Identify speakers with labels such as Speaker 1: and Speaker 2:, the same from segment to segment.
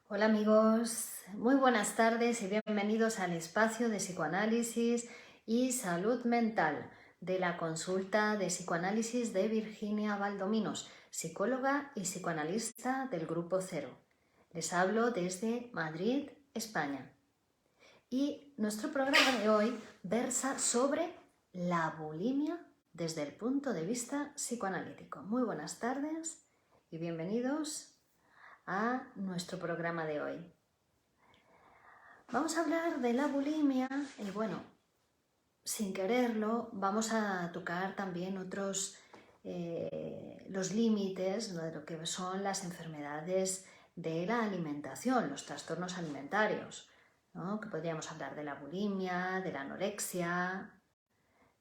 Speaker 1: Hola amigos, muy buenas tardes y bienvenidos al espacio de psicoanálisis y salud mental de la consulta de psicoanálisis de Virginia Valdominos, psicóloga y psicoanalista del Grupo Cero. Les hablo desde Madrid, España. Y nuestro programa de hoy versa sobre la bulimia desde el punto de vista psicoanalítico. Muy buenas tardes y bienvenidos a nuestro programa de hoy. Vamos a hablar de la bulimia y bueno, sin quererlo vamos a tocar también los límites de lo que son las enfermedades de la alimentación, los trastornos alimentarios, ¿no? Que podríamos hablar de la bulimia, de la anorexia,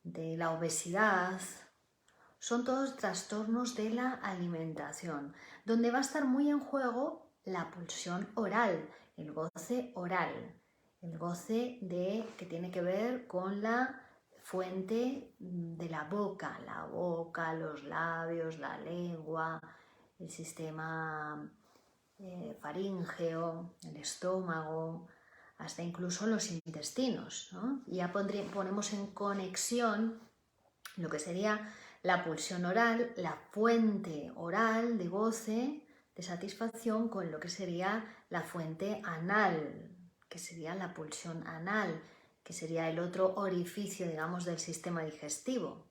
Speaker 1: de la obesidad. Son todos trastornos de la alimentación, donde va a estar muy en juego la pulsión oral, el goce oral, el goce que tiene que ver con la fuente de la boca, los labios, la lengua, el sistema faríngeo, el estómago, hasta incluso los intestinos, ¿no? Y ya ponemos en conexión lo que sería la pulsión oral, la fuente oral de goce, de satisfacción, con lo que sería la fuente anal, que sería la pulsión anal, que sería el otro orificio, digamos, del sistema digestivo.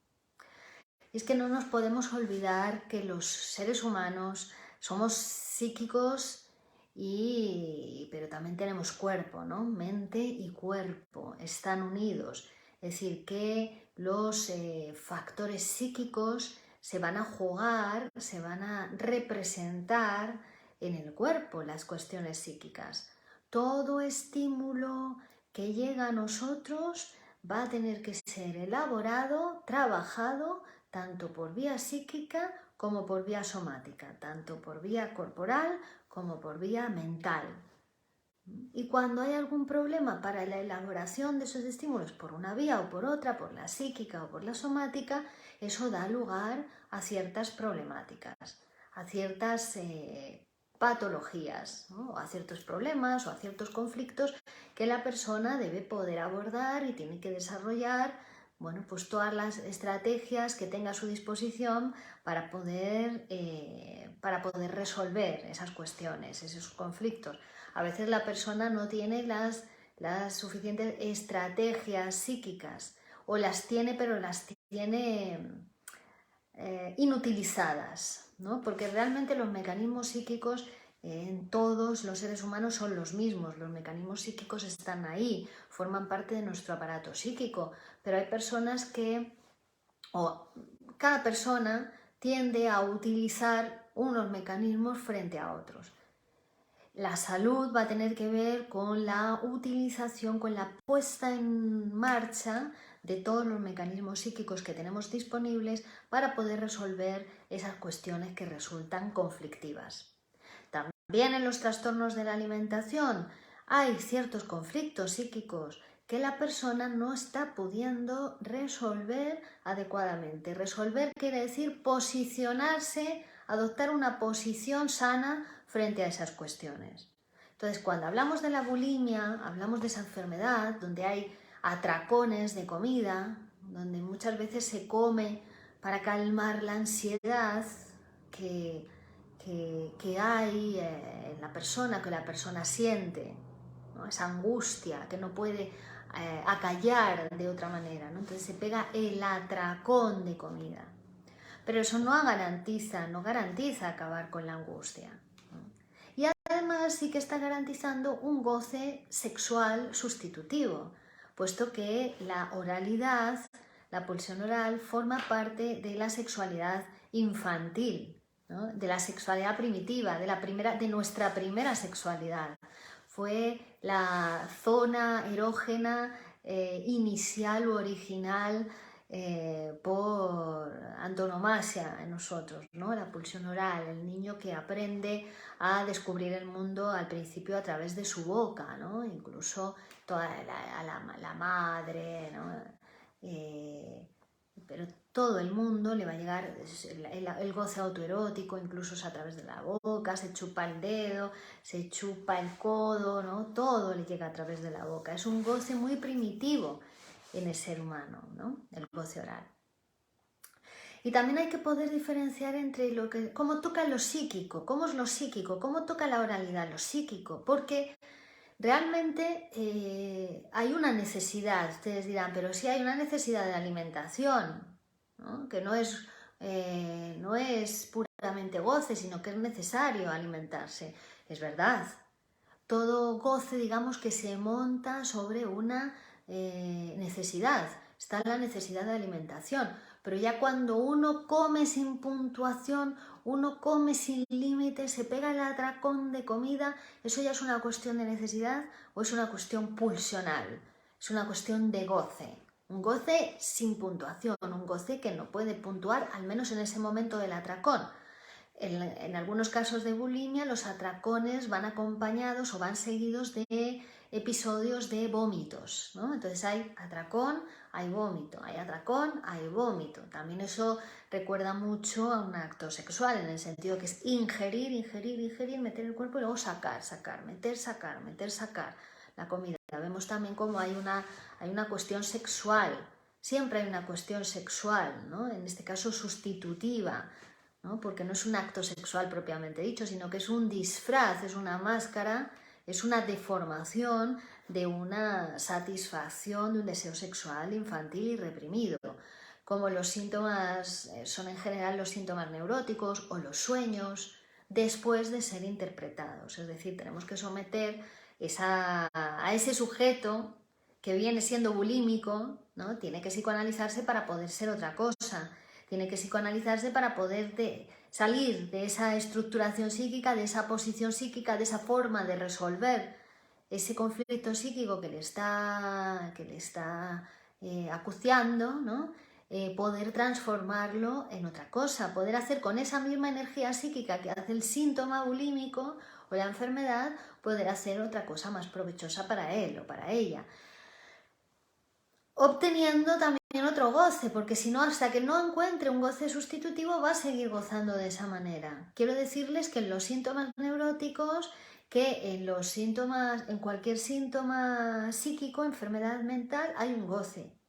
Speaker 1: Y es que no nos podemos olvidar que los seres humanos somos psíquicos pero también tenemos cuerpo, ¿no? Mente y cuerpo están unidos. Es decir, que los factores psíquicos se van a jugar, se van a representar en el cuerpo, las cuestiones psíquicas. Todo estímulo que llega a nosotros va a tener que ser elaborado, trabajado, tanto por vía psíquica como por vía somática, tanto por vía corporal como por vía mental. Y cuando hay algún problema para la elaboración de esos estímulos por una vía o por otra, por la psíquica o por la somática, eso da lugar a ciertas problemáticas, a ciertas patologías, ¿no? A ciertos problemas o a ciertos conflictos que la persona debe poder abordar y tiene que desarrollar, bueno, pues todas las estrategias que tenga a su disposición para poder resolver esas cuestiones, esos conflictos. A veces la persona no tiene las suficientes estrategias psíquicas o las tiene, pero las tiene inutilizadas, ¿no? Porque realmente los mecanismos psíquicos en todos los seres humanos son los mismos, los mecanismos psíquicos están ahí, forman parte de nuestro aparato psíquico, pero hay personas cada persona tiende a utilizar unos mecanismos frente a otros. La salud va a tener que ver con la utilización, con la puesta en marcha de todos los mecanismos psíquicos que tenemos disponibles para poder resolver esas cuestiones que resultan conflictivas. También en los trastornos de la alimentación hay ciertos conflictos psíquicos que la persona no está pudiendo resolver adecuadamente. Resolver quiere decir posicionarse, adoptar una posición sana frente a esas cuestiones. Entonces, cuando hablamos de la bulimia, hablamos de esa enfermedad donde hay atracones de comida, donde muchas veces se come para calmar la ansiedad que hay en la persona, que la persona siente, ¿no? Esa angustia que no puede acallar de otra manera, ¿no? Entonces se pega el atracón de comida. Pero eso no garantiza acabar con la angustia, ¿no? Y además sí que está garantizando un goce sexual sustitutivo, puesto que la oralidad, la pulsión oral, forma parte de la sexualidad infantil, ¿no? De la sexualidad primitiva, de nuestra primera sexualidad. Fue la zona erógena inicial u original por antonomasia en nosotros, ¿no? La pulsión oral, el niño que aprende a descubrir el mundo al principio a través de su boca, ¿no? Incluso toda la madre, ¿no? pero todo el mundo le va a llegar el goce autoerótico, incluso es a través de la boca, se chupa el dedo, se chupa el codo, ¿no? Todo le llega a través de la boca. Es un goce muy primitivo en el ser humano, ¿no? El goce oral. Y también hay que poder diferenciar entre cómo toca lo psíquico, cómo es lo psíquico, cómo toca la oralidad, lo psíquico, porque realmente hay una necesidad, ustedes dirán, pero sí hay una necesidad de alimentación, ¿no? Que no es puramente goce, sino que es necesario alimentarse. Es verdad, todo goce, digamos, que se monta sobre una necesidad, está la necesidad de alimentación, pero ya cuando uno come sin puntuación, uno come sin límites, se pega el atracón de comida, eso ya es una cuestión de necesidad o es una cuestión pulsional, es una cuestión de goce. Un goce sin puntuación, un goce que no puede puntuar, al menos en ese momento del atracón. En algunos casos de bulimia los atracones van acompañados o van seguidos de episodios de vómitos, ¿no? Entonces hay atracón, hay vómito, hay atracón, hay vómito. También eso recuerda mucho a un acto sexual, en el sentido que es ingerir, ingerir, ingerir, meter el cuerpo y luego sacar, sacar, meter, sacar la comida. Vemos también como hay una cuestión sexual, siempre hay una cuestión sexual, ¿no? En este caso sustitutiva, ¿no? Porque no es un acto sexual propiamente dicho, sino que es un disfraz, es una máscara, es una deformación de una satisfacción de un deseo sexual infantil y reprimido. Como los síntomas son en general los síntomas neuróticos o los sueños después de ser interpretados. Es decir, tenemos que someter a ese sujeto que viene siendo bulímico, ¿no? Tiene que psicoanalizarse para poder ser otra cosa. Tiene que psicoanalizarse para poder salir de esa estructuración psíquica, de esa posición psíquica, de esa forma de resolver ese conflicto psíquico que le está acuciando, ¿no? Poder transformarlo en otra cosa, poder hacer con esa misma energía psíquica que hace el síntoma bulímico o la enfermedad, poder hacer otra cosa más provechosa para él o para ella, obteniendo también otro goce, porque si no, hasta que no encuentre un goce sustitutivo va a seguir gozando de esa manera. Quiero decirles que en los síntomas neuróticos, que en cualquier síntoma psíquico, enfermedad mental, hay un goce.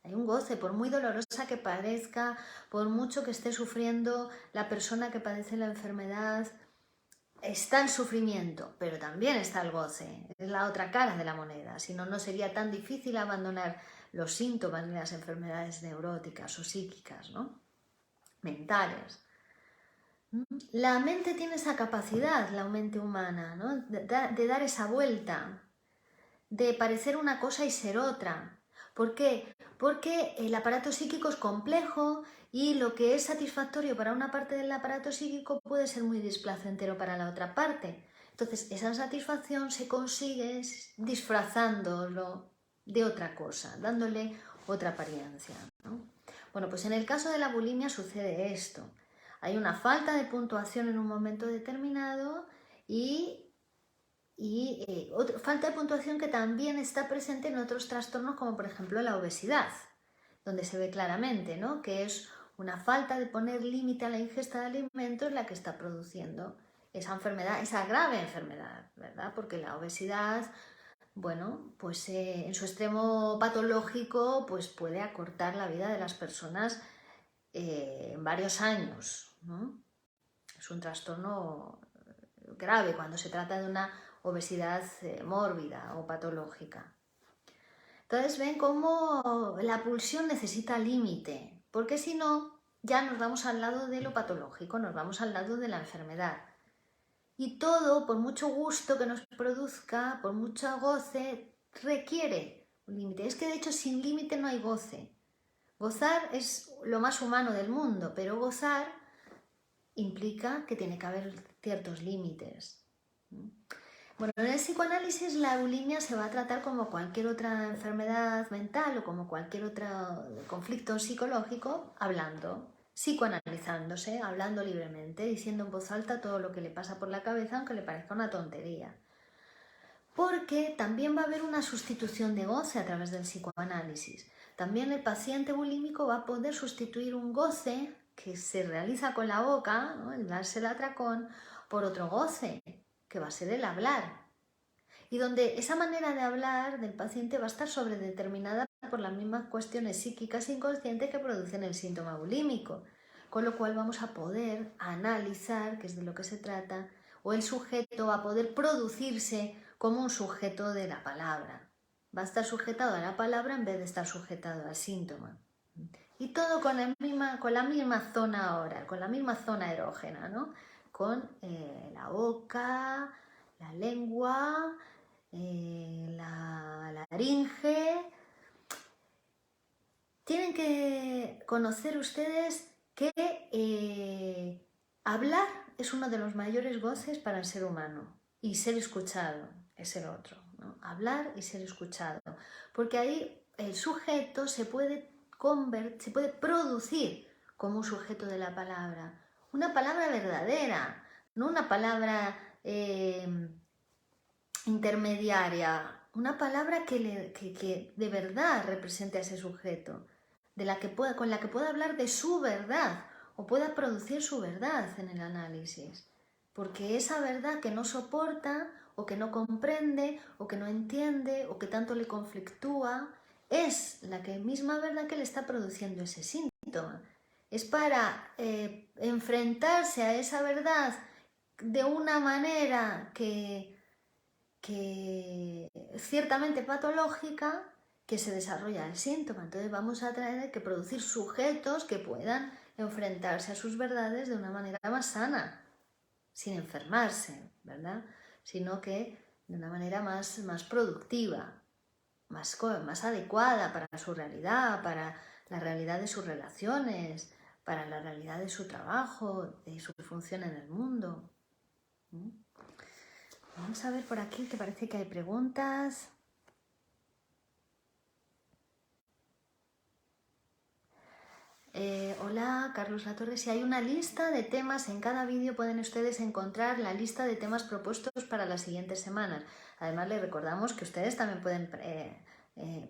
Speaker 1: Hay un goce, por muy dolorosa que parezca, por mucho que esté sufriendo la persona que padece la enfermedad, está el sufrimiento, pero también está el goce. Es la otra cara de la moneda. Si no, no sería tan difícil abandonar los síntomas de las enfermedades neuróticas o psíquicas, ¿no? Mentales. La mente tiene esa capacidad, la mente humana, ¿no? de dar esa vuelta, de parecer una cosa y ser otra. ¿Por qué? Porque el aparato psíquico es complejo y lo que es satisfactorio para una parte del aparato psíquico puede ser muy displacentero para la otra parte. Entonces, esa satisfacción se consigue disfrazándolo de otra cosa, dándole otra apariencia, ¿no? Bueno, pues en el caso de la bulimia sucede esto. Hay una falta de puntuación en un momento determinado y falta de puntuación que también está presente en otros trastornos como por ejemplo la obesidad, donde se ve claramente, ¿no? Que es una falta de poner límite a la ingesta de alimentos la que está produciendo esa enfermedad, esa grave enfermedad, ¿verdad? Porque la obesidad, bueno, pues en su extremo patológico pues puede acortar la vida de las personas en varios años, ¿no? Es un trastorno grave cuando se trata de una obesidad mórbida o patológica. Entonces ven cómo la pulsión necesita límite, porque si no, ya nos vamos al lado de lo patológico, nos vamos al lado de la enfermedad. Y todo, por mucho gusto que nos produzca, por mucho goce, requiere un límite. Es que de hecho sin límite no hay goce. Gozar es lo más humano del mundo, pero gozar implica que tiene que haber ciertos límites. Bueno, en el psicoanálisis la bulimia se va a tratar como cualquier otra enfermedad mental o como cualquier otro conflicto psicológico, hablando, psicoanalizándose, hablando libremente, diciendo en voz alta todo lo que le pasa por la cabeza, aunque le parezca una tontería. porque también va a haber una sustitución de goce a través del psicoanálisis. También el paciente bulímico va a poder sustituir un goce que se realiza con la boca, ¿no?, el darse el atracón, por otro goce, que va a ser el hablar. Y donde esa manera de hablar del paciente va a estar sobredeterminada por las mismas cuestiones psíquicas inconscientes que producen el síntoma bulímico. Con lo cual vamos a poder analizar, que es de lo que se trata, o el sujeto va a poder producirse como un sujeto de la palabra. Va a estar sujetado a la palabra en vez de estar sujetado al síntoma. Y todo con la misma zona ahora, con la misma zona erógena, ¿no? Con la boca, la lengua, la laringe. Tienen que conocer ustedes que hablar es uno de los mayores goces para el ser humano, y ser escuchado es el otro, ¿no? Hablar y ser escuchado, porque ahí el sujeto se puede producir como un sujeto de la palabra, una palabra verdadera, no una palabra intermediaria, una palabra que de verdad represente a ese sujeto, con la que pueda hablar de su verdad o pueda producir su verdad en el análisis. Porque esa verdad que no soporta o que no comprende o que no entiende o que tanto le conflictúa es la misma verdad que le está produciendo ese síntoma. Es para enfrentarse a esa verdad de una manera que ciertamente patológica, que se desarrolla el síntoma. Entonces vamos a tener que producir sujetos que puedan enfrentarse a sus verdades de una manera más sana, sin enfermarse, ¿verdad? Sino que de una manera más productiva, más adecuada para su realidad, para la realidad de sus relaciones, para la realidad de su trabajo, de su función en el mundo. Vamos a ver por aquí, que parece que hay preguntas. Hola, Carlos Latorre. Si hay una lista de temas, en cada vídeo pueden ustedes encontrar la lista de temas propuestos para las siguientes semanas. Además, les recordamos que ustedes también pueden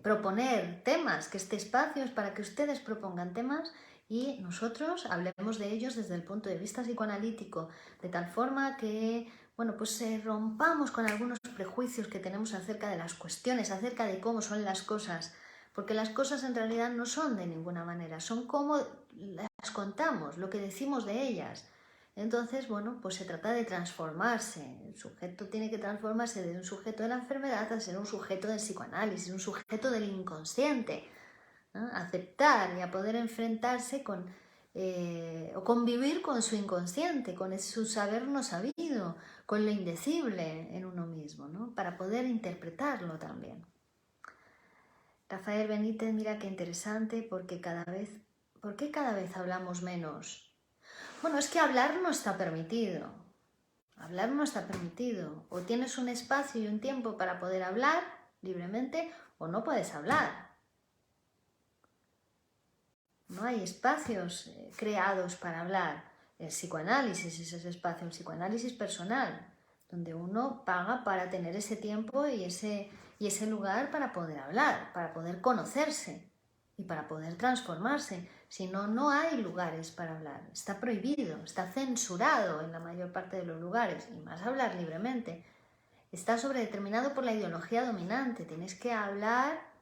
Speaker 1: proponer temas, que este espacio es para que ustedes propongan temas y nosotros hablemos de ellos desde el punto de vista psicoanalítico, de tal forma que pues rompamos con algunos prejuicios que tenemos acerca de las cuestiones, acerca de cómo son las cosas, porque las cosas en realidad no son de ninguna manera, son como las contamos, lo que decimos de ellas. Entonces, pues se trata de transformarse. El sujeto tiene que transformarse de un sujeto de la enfermedad a ser un sujeto del psicoanálisis, un sujeto del inconsciente, ¿no? Aceptar y a poder enfrentarse o convivir con su inconsciente, con su saber no sabido, con lo indecible en uno mismo, ¿no? Para poder interpretarlo también. Rafael Benítez, mira qué interesante, ¿por qué cada vez hablamos menos? Bueno, es que hablar no está permitido. Hablar no está permitido. O tienes un espacio y un tiempo para poder hablar libremente, o no puedes hablar. No hay espacios creados para hablar. El psicoanálisis es ese espacio, el psicoanálisis personal, donde uno paga para tener ese tiempo y ese lugar para poder hablar, para poder conocerse y para poder transformarse. Si no, no hay lugares para hablar. Está prohibido, está censurado en la mayor parte de los lugares, y más hablar libremente. Está sobredeterminado por la ideología dominante. Tienes que hablar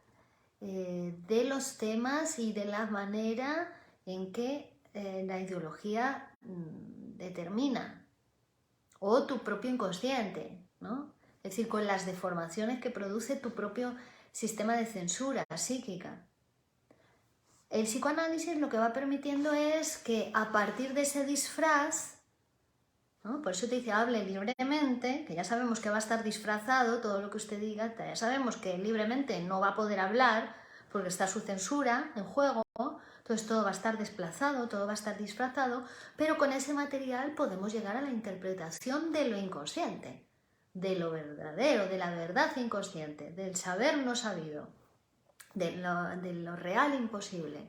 Speaker 1: de los temas y de la manera en que la ideología determina, o tu propio inconsciente, ¿no? Es decir, con las deformaciones que produce tu propio sistema de censura psíquica. El psicoanálisis lo que va permitiendo es que a partir de ese disfraz, ¿no? Por eso te dice, hable libremente, que ya sabemos que va a estar disfrazado todo lo que usted diga, ya sabemos que libremente no va a poder hablar porque está su censura en juego, entonces todo va a estar desplazado, todo va a estar disfrazado, pero con ese material podemos llegar a la interpretación de lo inconsciente, de lo verdadero, de la verdad inconsciente, del saber no sabido, de lo real imposible.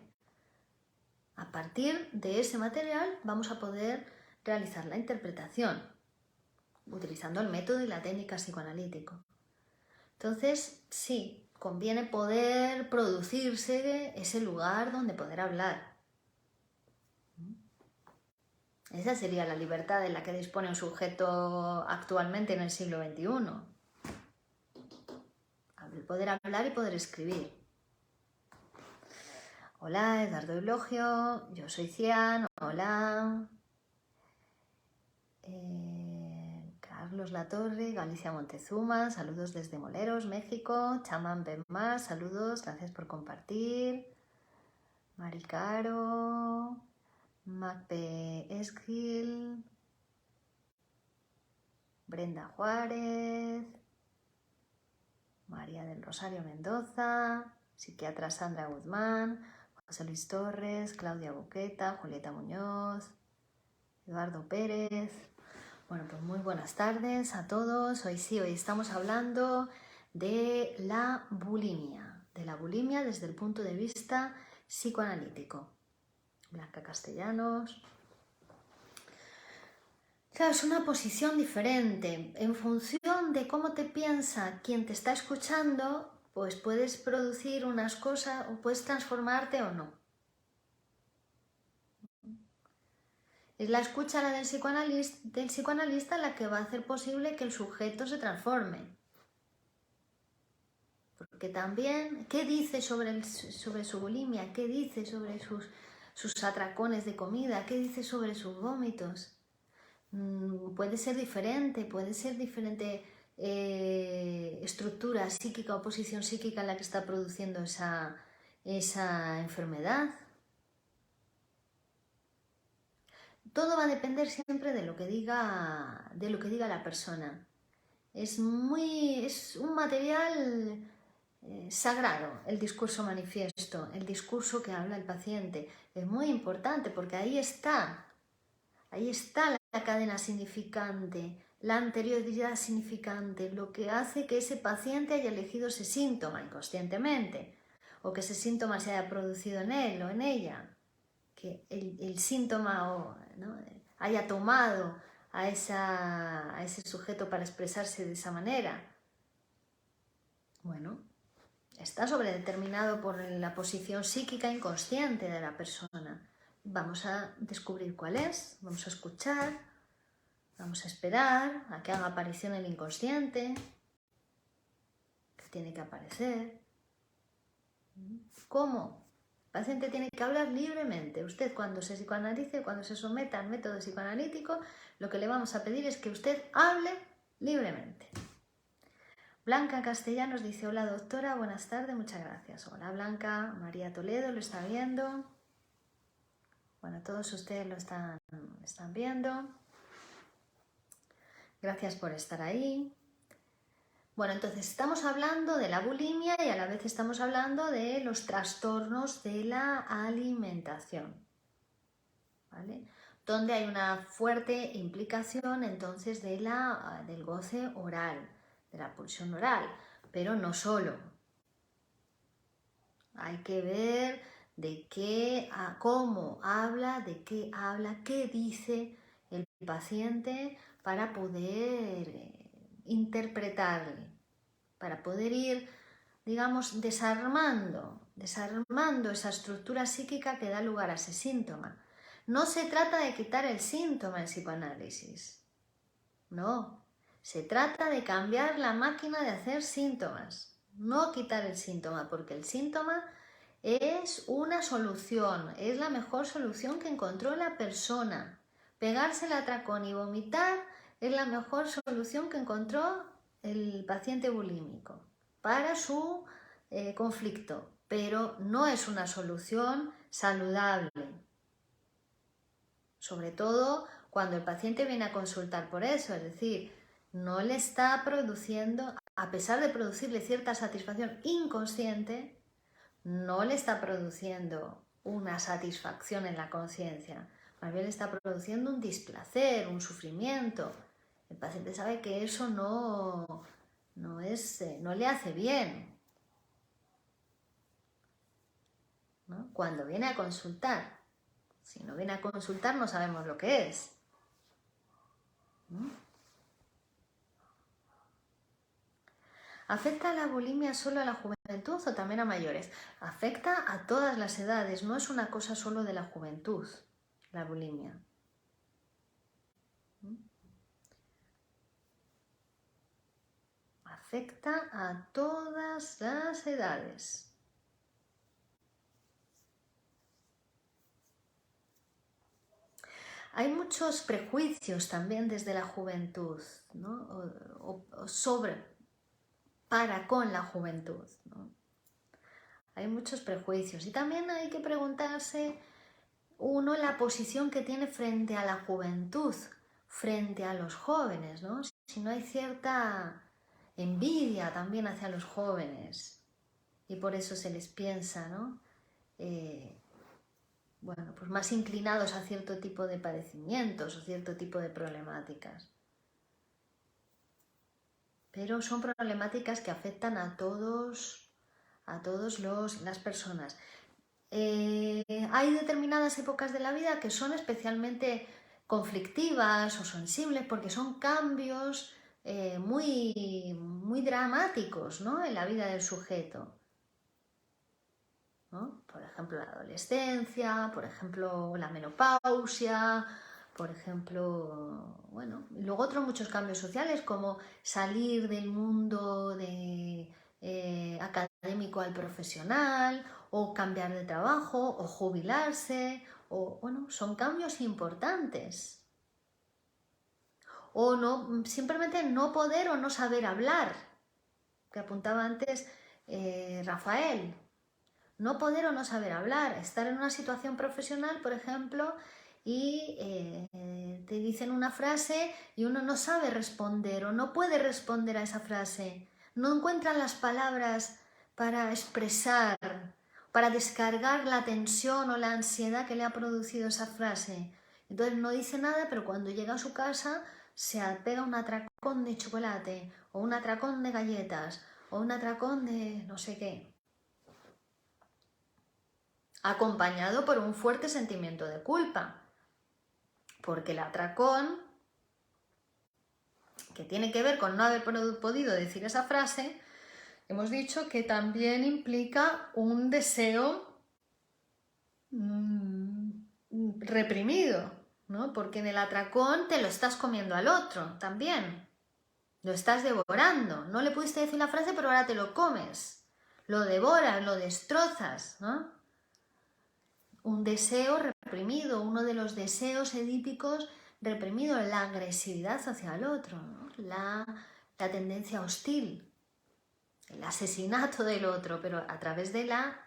Speaker 1: A partir de ese material vamos a poder realizar la interpretación, utilizando el método y la técnica psicoanalítico. Entonces, sí, conviene poder producirse ese lugar donde poder hablar. Esa sería la libertad de la que dispone un sujeto actualmente en el siglo XXI. El poder hablar y poder escribir. Hola, Edgardo Eulogio, yo soy Cian, hola. Carlos Latorre, Galicia Montezuma, saludos desde Moleros, México. Chamán Benmar, saludos, gracias por compartir. Mari Caro, Macpe Esquil, Brenda Juárez, María del Rosario Mendoza, psiquiatra Sandra Guzmán, José Luis Torres, Claudia Boqueta, Julieta Muñoz, Eduardo Pérez. Bueno, pues muy buenas tardes a todos. Hoy estamos hablando de la bulimia desde el punto de vista psicoanalítico. Blanca Castellanos. Claro, es una posición diferente. En función de cómo te piensa quien te está escuchando, pues puedes producir unas cosas o puedes transformarte o no. Es la escucha del psicoanalista la que va a hacer posible que el sujeto se transforme. Porque también, ¿qué dice sobre su bulimia? ¿Qué dice sobre sus atracones de comida? ¿Qué dice sobre sus vómitos? Puede ser diferente estructura psíquica o posición psíquica en la que está produciendo esa enfermedad. Todo va a depender siempre de lo que diga la persona. Es un material sagrado el discurso manifiesto, el discurso que habla el paciente. Es muy importante porque ahí está la cadena significante, la anterioridad significante, lo que hace que ese paciente haya elegido ese síntoma inconscientemente, o que ese síntoma se haya producido en él o en ella, que el síntoma ¿no? haya tomado a ese sujeto para expresarse de esa manera. Bueno, está sobredeterminado por la posición psíquica inconsciente de la persona. Vamos a descubrir cuál es, vamos a escuchar, vamos a esperar a que haga aparición el inconsciente, que tiene que aparecer. ¿Cómo? El paciente tiene que hablar libremente. Usted cuando se psicoanalice, cuando se someta al método psicoanalítico, lo que le vamos a pedir es que usted hable libremente. Blanca Castellanos dice, hola doctora, buenas tardes, muchas gracias. Hola Blanca, María Toledo lo está viendo. Bueno, todos ustedes lo están viendo. Gracias por estar ahí. Bueno, entonces estamos hablando de la bulimia y a la vez estamos hablando de los trastornos de la alimentación, ¿vale? Donde hay una fuerte implicación entonces del goce oral, de la pulsión oral, pero no solo. Hay que ver cómo habla, de qué habla, qué dice el paciente para poder interpretarle, para poder ir, digamos, desarmando esa estructura psíquica que da lugar a ese síntoma. No se trata de quitar el síntoma en psicoanálisis, no. Se trata de cambiar la máquina de hacer síntomas, no quitar el síntoma, porque el síntoma es una solución, es la mejor solución que encontró la persona. Pegarse el atracón y vomitar es la mejor solución que encontró el paciente bulímico para su conflicto, pero no es una solución saludable. Sobre todo cuando el paciente viene a consultar por eso, es decir, no le está produciendo, a pesar de producirle cierta satisfacción inconsciente, no le está produciendo una satisfacción en la conciencia, más bien le está produciendo un displacer, un sufrimiento. El paciente sabe que eso no le hace bien, ¿no? Cuando viene a consultar. Si no viene a consultar no sabemos lo que es. ¿Afecta la bulimia solo a la juventud o también a mayores? Afecta a todas las edades, no es una cosa solo de la juventud, la bulimia. Afecta a todas las edades. Hay muchos prejuicios también desde la juventud, ¿no? Para con la juventud, ¿no? Hay muchos prejuicios y también hay que preguntarse uno la posición que tiene frente a la juventud, frente a los jóvenes, ¿no? Si no hay cierta envidia también hacia los jóvenes y por eso se les piensa, ¿no? Bueno, pues más inclinados a cierto tipo de padecimientos o cierto tipo de problemáticas. Pero son problemáticas que afectan a todas las personas. Hay determinadas épocas de la vida que son especialmente conflictivas o sensibles porque son cambios muy dramáticos, ¿no? En la vida del sujeto, ¿no? Por ejemplo, la adolescencia, por ejemplo, la menopausia, por ejemplo, bueno, y luego otros muchos cambios sociales como salir del mundo académico al profesional, o cambiar de trabajo, o jubilarse, o bueno, son cambios importantes. O no, simplemente no poder o no saber hablar, que apuntaba antes Rafael. No poder o no saber hablar, estar en una situación profesional, por ejemplo, y te dicen una frase y uno no sabe responder o no puede responder a esa frase. No encuentran las palabras para expresar, para descargar la tensión o la ansiedad que le ha producido esa frase. Entonces no dice nada, pero cuando llega a su casa se pega un atracón de chocolate o un atracón de galletas o un atracón de no sé qué, acompañado por un fuerte sentimiento de culpa, porque el atracón, que tiene que ver con no haber podido decir esa frase, hemos dicho que también implica un deseo reprimido, ¿no? Porque en el atracón te lo estás comiendo al otro también, lo estás devorando, no le pudiste decir la frase pero ahora te lo comes, lo devoras, lo destrozas, ¿no? Un deseo reprimido, uno de los deseos edípicos reprimido, la agresividad hacia el otro, ¿no? la tendencia hostil, el asesinato del otro, pero a través de la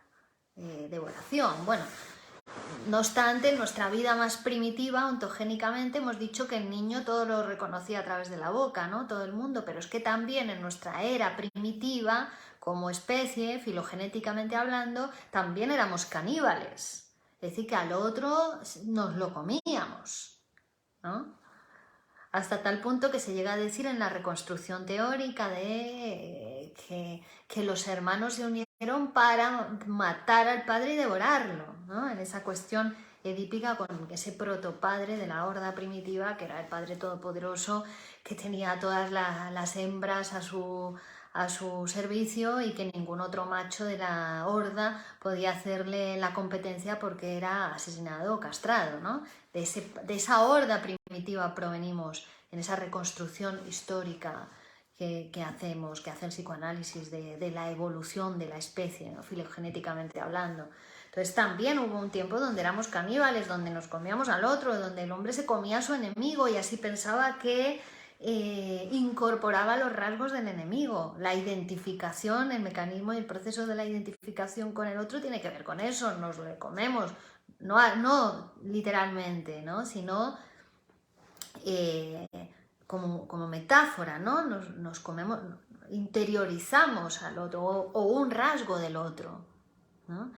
Speaker 1: devoración. Bueno, no obstante, en nuestra vida más primitiva, ontogénicamente, hemos dicho que el niño todo lo reconocía a través de la boca, ¿no? Todo el mundo, pero es que también en nuestra era primitiva, como especie, filogenéticamente hablando, también éramos caníbales. Es decir, que al otro nos lo comíamos, ¿no? Hasta tal punto que se llega a decir en la reconstrucción teórica de que los hermanos se unieron para matar al padre y devorarlo, ¿no? En esa cuestión edípica con ese protopadre de la horda primitiva, que era el padre todopoderoso, que tenía todas las hembras a su servicio y que ningún otro macho de la horda podía hacerle la competencia porque era asesinado o castrado, ¿no? De esa horda primitiva provenimos en esa reconstrucción histórica que hacemos, que hace el psicoanálisis de la evolución de la especie, ¿no? Filogenéticamente hablando. Entonces también hubo un tiempo donde éramos caníbales, donde nos comíamos al otro, donde el hombre se comía a su enemigo y así pensaba que incorporaba los rasgos del enemigo. La identificación, el mecanismo y el proceso de la identificación con el otro tiene que ver con eso, nos lo comemos, no literalmente, ¿no? Sino como metáfora, ¿no? Nos comemos, interiorizamos al otro o un rasgo del otro, ¿no?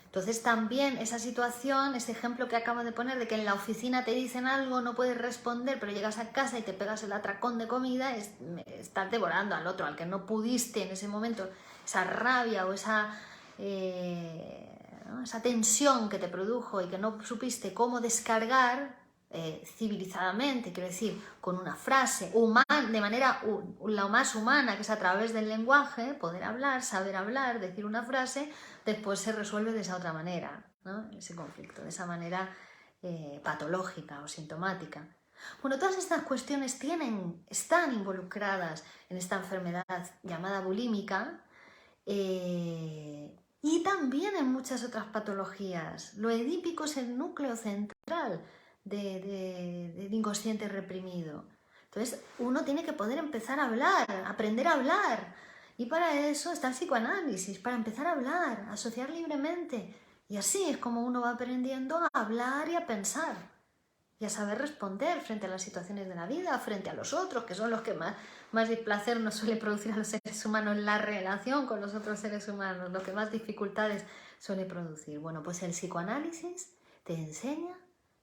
Speaker 1: Entonces también esa situación, ese ejemplo que acabo de poner de que en la oficina te dicen algo, no puedes responder, pero llegas a casa y te pegas el atracón de comida, estás devorando al otro, al que no pudiste en ese momento, esa rabia o esa tensión que te produjo y que no supiste cómo descargar, civilizadamente, quiero decir, con una frase, de manera lo más humana, que es a través del lenguaje, poder hablar, saber hablar, decir una frase, después se resuelve de esa otra manera, ¿no? Ese conflicto, de esa manera patológica o sintomática. Bueno, todas estas cuestiones están involucradas en esta enfermedad llamada bulímica, y también en muchas otras patologías. Lo edípico es el núcleo central del inconsciente reprimido. Entonces, uno tiene que poder empezar a hablar, aprender a hablar. Y para eso está el psicoanálisis, para empezar a hablar, a asociar libremente. Y así es como uno va aprendiendo a hablar y a pensar. Y a saber responder frente a las situaciones de la vida, frente a los otros, que son los que más displacer nos suele producir a los seres humanos la relación con los otros seres humanos, lo que más dificultades suele producir. Bueno, pues el psicoanálisis te enseña,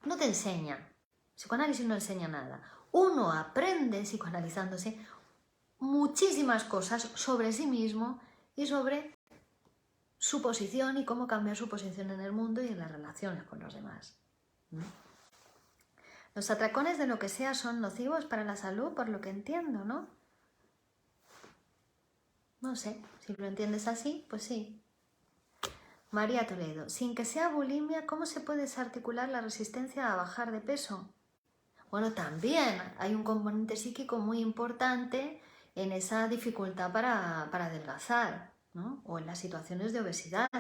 Speaker 1: no te enseña, el psicoanálisis no enseña nada. Uno aprende psicoanalizándose muchísimas cosas sobre sí mismo y sobre su posición y cómo cambiar su posición en el mundo y en las relaciones con los demás. Los atracones de lo que sea son nocivos para la salud, por lo que entiendo, ¿no? No sé, si lo entiendes así, pues sí. María Toledo, sin que sea bulimia, ¿cómo se puede desarticular la resistencia a bajar de peso? Bueno, también hay un componente psíquico muy importante en esa dificultad para adelgazar, ¿no? O en las situaciones de obesidad.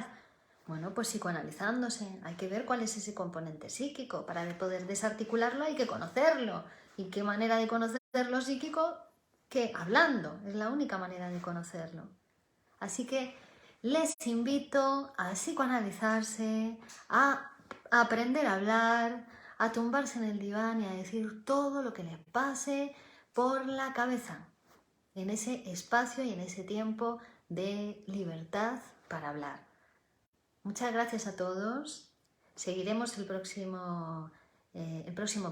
Speaker 1: Bueno, pues psicoanalizándose, hay que ver cuál es ese componente psíquico. Para poder desarticularlo hay que conocerlo. ¿Y qué manera de conocer lo psíquico? Que hablando, es la única manera de conocerlo. Así que les invito a psicoanalizarse, a aprender a hablar, a tumbarse en el diván y a decir todo lo que les pase por la cabeza, en ese espacio y en ese tiempo de libertad para hablar. Muchas gracias a todos. Seguiremos el próximo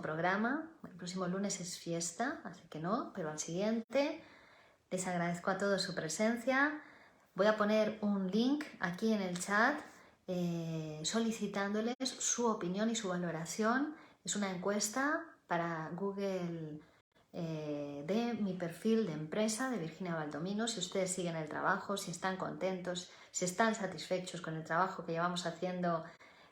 Speaker 1: programa. El próximo lunes es fiesta, así que no, pero al siguiente. Les agradezco a todos su presencia. Voy a poner un link aquí en el chat solicitándoles su opinión y su valoración. Es una encuesta para Google de mi perfil de empresa de Virginia Baldomino. Si ustedes siguen el trabajo, si están contentos, si están satisfechos con el trabajo que llevamos haciendo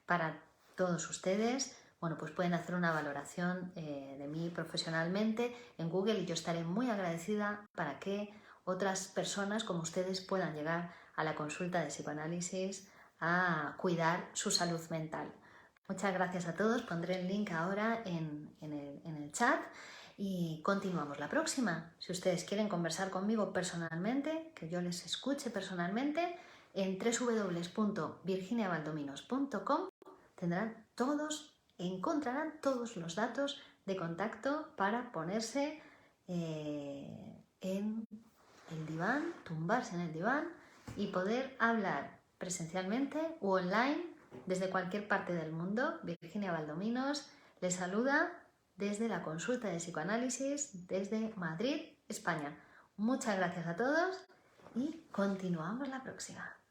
Speaker 1: para todos ustedes, bueno, pues pueden hacer una valoración de mí profesionalmente en Google y yo estaré muy agradecida para que otras personas como ustedes puedan llegar a la consulta de psicoanálisis a cuidar su salud mental. Muchas gracias a todos. Pondré el link ahora en el chat y continuamos la próxima. Si ustedes quieren conversar conmigo personalmente, que yo les escuche personalmente, en www.virginiabaldominos.com encontrarán todos los datos de contacto para ponerse en el diván, tumbarse en el diván y poder hablar presencialmente u online desde cualquier parte del mundo. Virginia Baldominos les saluda desde la consulta de psicoanálisis desde Madrid, España. Muchas gracias a todos y continuamos la próxima.